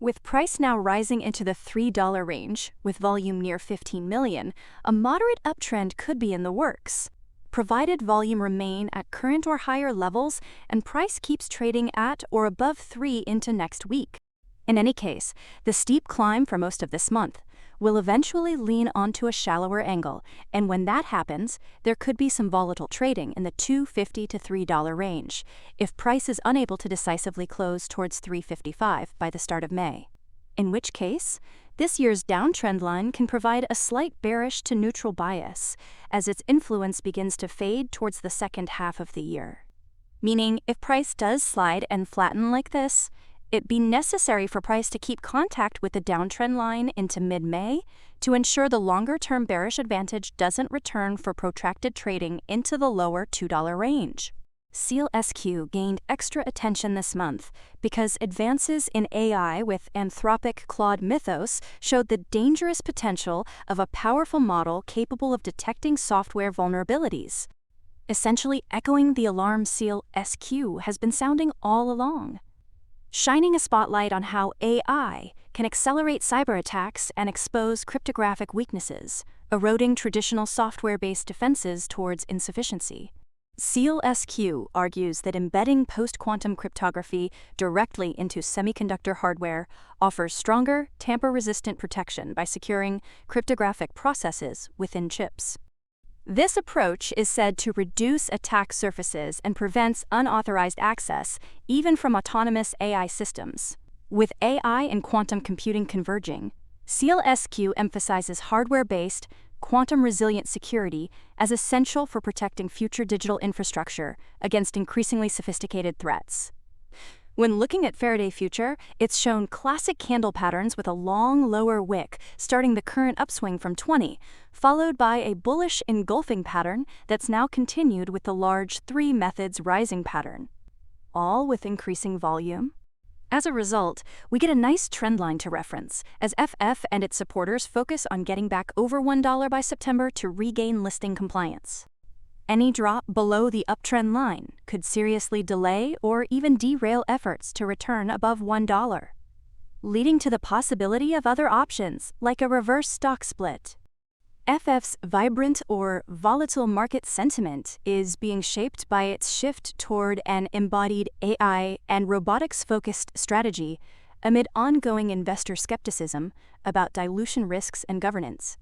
With price now rising into the $3 range, with volume near 15 million, a moderate uptrend could be in the works, provided volume remain at current or higher levels and price keeps trading at or above 3 into next week. In any case, the steep climb for most of this month will eventually lean onto a shallower angle, and when that happens, there could be some volatile trading in the $2.50 to $3 range, if price is unable to decisively close towards $3.55 by the start of May. In which case, this year's downtrend line can provide a slight bearish to neutral bias, as its influence begins to fade towards the second half of the year. Meaning, if price does slide and flatten like this, it'd be necessary for price to keep contact with the downtrend line into mid-May to ensure the longer-term bearish advantage doesn't return for protracted trading into the lower $2 range. SEALSQ gained extra attention this month because advances in AI with Anthropic Claude Mythos showed the dangerous potential of a powerful model capable of detecting software vulnerabilities, essentially echoing the alarm SEALSQ has been sounding all along, shining a spotlight on how AI can accelerate cyber attacks and expose cryptographic weaknesses, eroding traditional software-based defenses towards insufficiency. SEALSQ argues that embedding post-quantum cryptography directly into semiconductor hardware offers stronger, tamper-resistant protection by securing cryptographic processes within chips. This approach is said to reduce attack surfaces and prevents unauthorized access, even from autonomous AI systems. With AI and quantum computing converging, SEALSQ emphasizes hardware-based, quantum-resilient security as essential for protecting future digital infrastructure against increasingly sophisticated threats. When looking at Faraday Future, it's shown classic candle patterns with a long lower wick starting the current upswing from 20, followed by a bullish engulfing pattern that's now continued with the large 3 methods rising pattern, all with increasing volume. As a result, we get a nice trend line to reference, as FF and its supporters focus on getting back over $1 by September to regain listing compliance. Any drop below the uptrend line could seriously delay or even derail efforts to return above $1, leading to the possibility of other options like a reverse stock split. FF's vibrant or volatile market sentiment is being shaped by its shift toward an embodied AI and robotics-focused strategy amid ongoing investor skepticism about dilution risks and governance.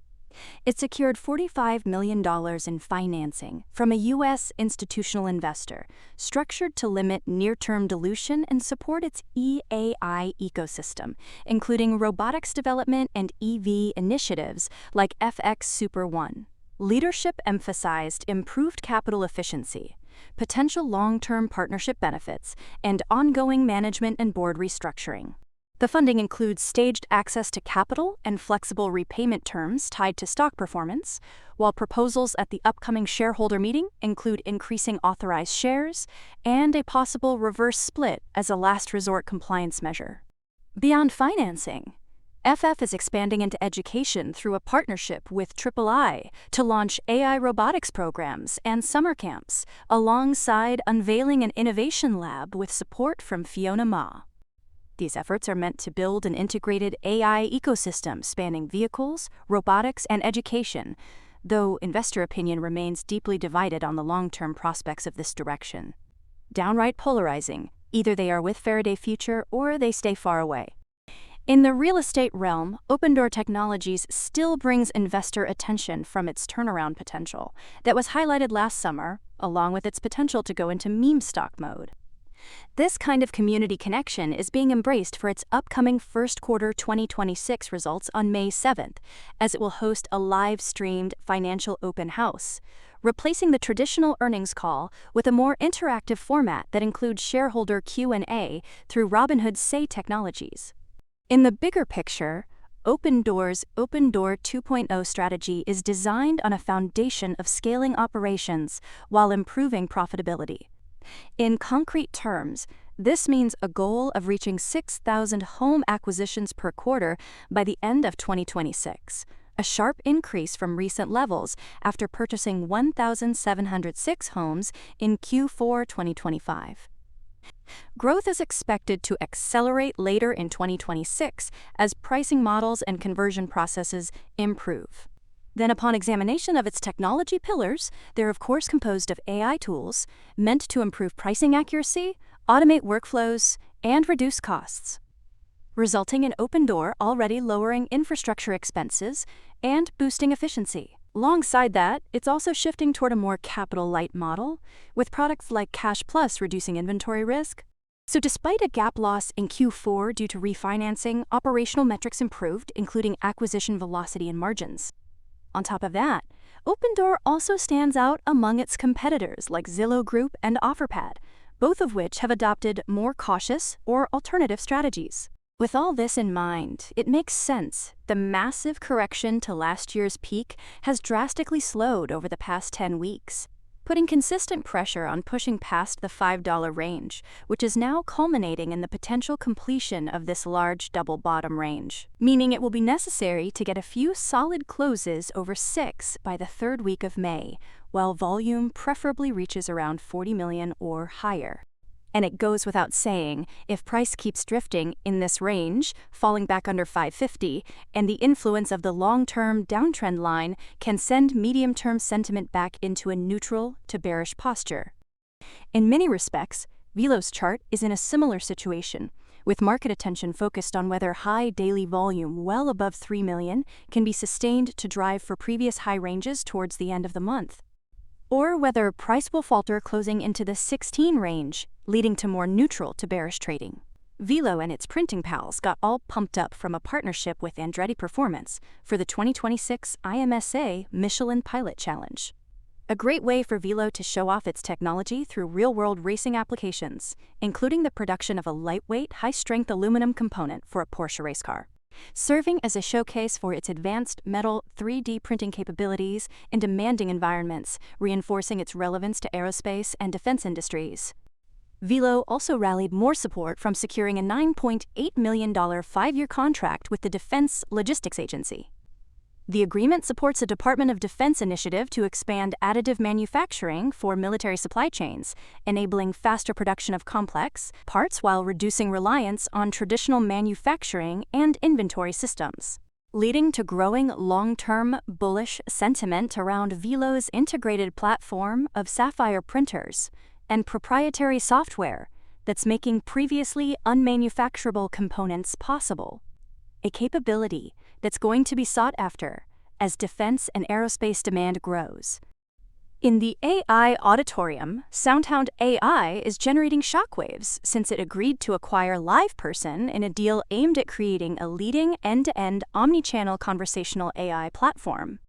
It secured $45 million in financing from a U.S. institutional investor, structured to limit near-term dilution and support its EAI ecosystem, including robotics development and EV initiatives like FX Super One. Leadership emphasized improved capital efficiency, potential long-term partnership benefits, and ongoing management and board restructuring. The funding includes staged access to capital and flexible repayment terms tied to stock performance, while proposals at the upcoming shareholder meeting include increasing authorized shares and a possible reverse split as a last resort compliance measure. Beyond financing, FF is expanding into education through a partnership with FFAI to launch AI robotics programs and summer camps, alongside unveiling an innovation lab with support from Fiona Ma. These efforts are meant to build an integrated AI ecosystem spanning vehicles, robotics, and education, though investor opinion remains deeply divided on the long-term prospects of this direction. Downright polarizing, either they are with Faraday Future or they stay far away. In the real estate realm, Opendoor Technologies still brings investor attention from its turnaround potential that was highlighted last summer, along with its potential to go into meme stock mode. This kind of community connection is being embraced for its upcoming first quarter 2026 results on May 7th, as it will host a live-streamed financial open house, replacing the traditional earnings call with a more interactive format that includes shareholder Q&A through Robinhood's Say technologies. In the bigger picture, Opendoor's Opendoor 2.0 strategy is designed on a foundation of scaling operations while improving profitability. In concrete terms, this means a goal of reaching 6,000 home acquisitions per quarter by the end of 2026, a sharp increase from recent levels after purchasing 1,706 homes in Q4 2025. Growth is expected to accelerate later in 2026 as pricing models and conversion processes improve. Then, upon examination of its technology pillars, they're of course composed of AI tools meant to improve pricing accuracy, automate workflows, and reduce costs, resulting in Opendoor already lowering infrastructure expenses and boosting efficiency. Alongside that, it's also shifting toward a more capital-light model, with products like Cash Plus reducing inventory risk. So despite a gap loss in Q4 due to refinancing, operational metrics improved, including acquisition velocity and margins. On top of that, Opendoor also stands out among its competitors like Zillow Group and OfferPad, both of which have adopted more cautious or alternative strategies. With all this in mind, it makes sense. The massive correction to last year's peak has drastically slowed over the past 10 weeks, putting consistent pressure on pushing past the $5 range, which is now culminating in the potential completion of this large double bottom range, meaning it will be necessary to get a few solid closes over 6 by the third week of May, while volume preferably reaches around 40 million or higher. And it goes without saying, if price keeps drifting in this range, falling back under 550, and the influence of the long-term downtrend line can send medium-term sentiment back into a neutral to bearish posture. In many respects, VELO's chart is in a similar situation, with market attention focused on whether high daily volume well above 3 million can be sustained to drive for previous high ranges towards the end of the month, or whether price will falter closing into the 16 range, leading to more neutral to bearish trading. VELO and its printing pals got all pumped up from a partnership with Andretti Performance for the 2026 IMSA Michelin Pilot Challenge. A great way for VELO to show off its technology through real-world racing applications, including the production of a lightweight, high-strength aluminum component for a Porsche race car, serving as a showcase for its advanced metal 3D printing capabilities in demanding environments, reinforcing its relevance to aerospace and defense industries. VELO also rallied more support from securing a $9.8 million 5-year contract with the Defense Logistics Agency. The agreement supports a Department of Defense initiative to expand additive manufacturing for military supply chains, enabling faster production of complex parts while reducing reliance on traditional manufacturing and inventory systems, leading to growing long-term bullish sentiment around VELO's integrated platform of sapphire printers and proprietary software that's making previously unmanufacturable components possible, a capability that's going to be sought after as defense and aerospace demand grows. In the AI auditorium, SoundHound AI is generating shockwaves since it agreed to acquire LivePerson in a deal aimed at creating a leading end-to-end omnichannel conversational AI platform.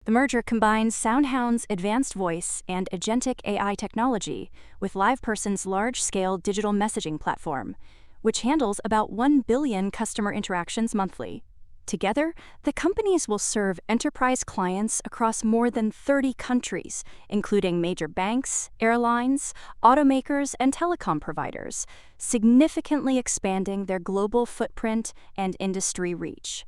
The merger combines SoundHound's advanced voice and agentic AI technology with LivePerson's large-scale digital messaging platform, which handles about 1 billion customer interactions monthly. Together, the companies will serve enterprise clients across more than 30 countries, including major banks, airlines, automakers, and telecom providers, significantly expanding their global footprint and industry reach.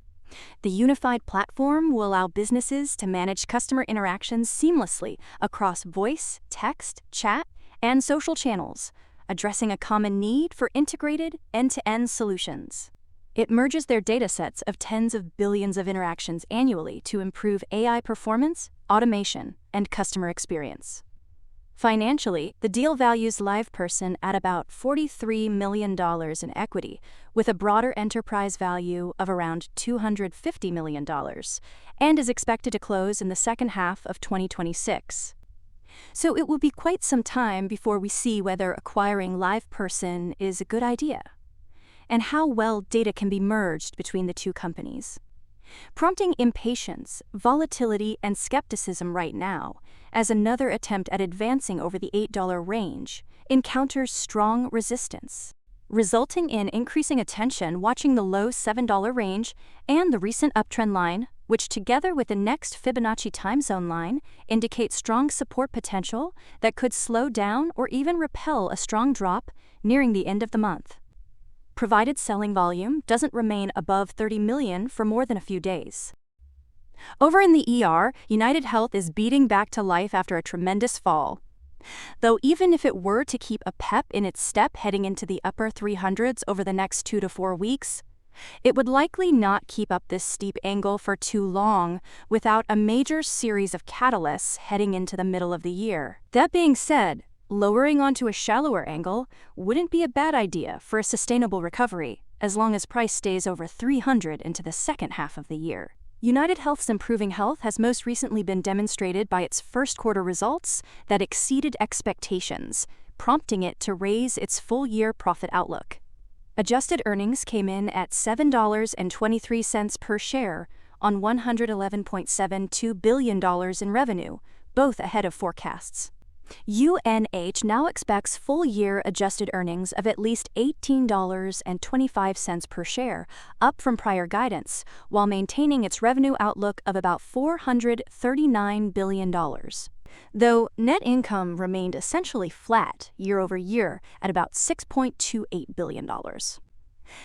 The unified platform will allow businesses to manage customer interactions seamlessly across voice, text, chat, and social channels, addressing a common need for integrated end-to-end solutions. It merges their datasets of tens of billions of interactions annually to improve AI performance, automation, and customer experience. Financially, the deal values LivePerson at about $43 million in equity, with a broader enterprise value of around $250 million, and is expected to close in the second half of 2026. So it will be quite some time before we see whether acquiring LivePerson is a good idea, and how well data can be merged between the two companies, prompting impatience, volatility, and skepticism right now, as another attempt at advancing over the $8 range encounters strong resistance, resulting in increasing attention watching the low $7 range and the recent uptrend line, which together with the next Fibonacci time zone line indicate strong support potential that could slow down or even repel a strong drop nearing the end of the month, provided selling volume doesn't remain above 30 million for more than a few days. Over in the ER, UnitedHealth is beating back to life after a tremendous fall. Though even if it were to keep a pep in its step heading into the upper 300s over the next 2 to 4 weeks, it would likely not keep up this steep angle for too long without a major series of catalysts heading into the middle of the year. That being said, lowering onto a shallower angle wouldn't be a bad idea for a sustainable recovery, as long as price stays over 300 into the second half of the year. UnitedHealth's improving health has most recently been demonstrated by its first quarter results that exceeded expectations, prompting it to raise its full-year profit outlook. Adjusted earnings came in at $7.23 per share on $111.72 billion in revenue, both ahead of forecasts. UNH now expects full-year adjusted earnings of at least $18.25 per share, up from prior guidance, while maintaining its revenue outlook of about $439 billion. Though net income remained essentially flat year over year at about $6.28 billion.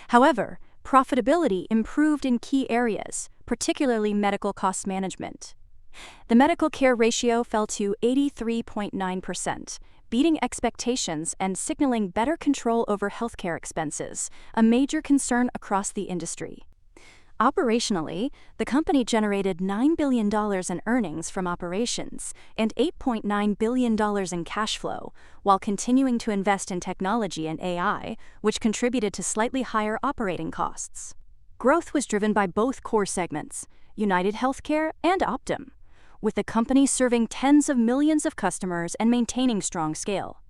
However, profitability improved in key areas, particularly medical cost management. The medical care ratio fell to 83.9%, beating expectations and signaling better control over healthcare expenses, a major concern across the industry. Operationally, the company generated $9 billion in earnings from operations and $8.9 billion in cash flow, while continuing to invest in technology and AI, which contributed to slightly higher operating costs. Growth was driven by both core segments, UnitedHealthcare and Optum, with the company serving tens of millions of customers and maintaining strong scale.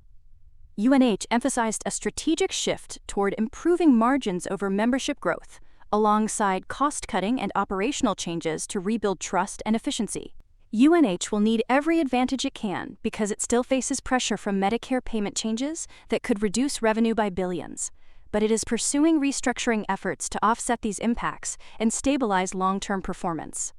UNH emphasized a strategic shift toward improving margins over membership growth, alongside cost-cutting and operational changes to rebuild trust and efficiency. UNH will need every advantage it can because it still faces pressure from Medicare payment changes that could reduce revenue by billions, but it is pursuing restructuring efforts to offset these impacts and stabilize long-term performance.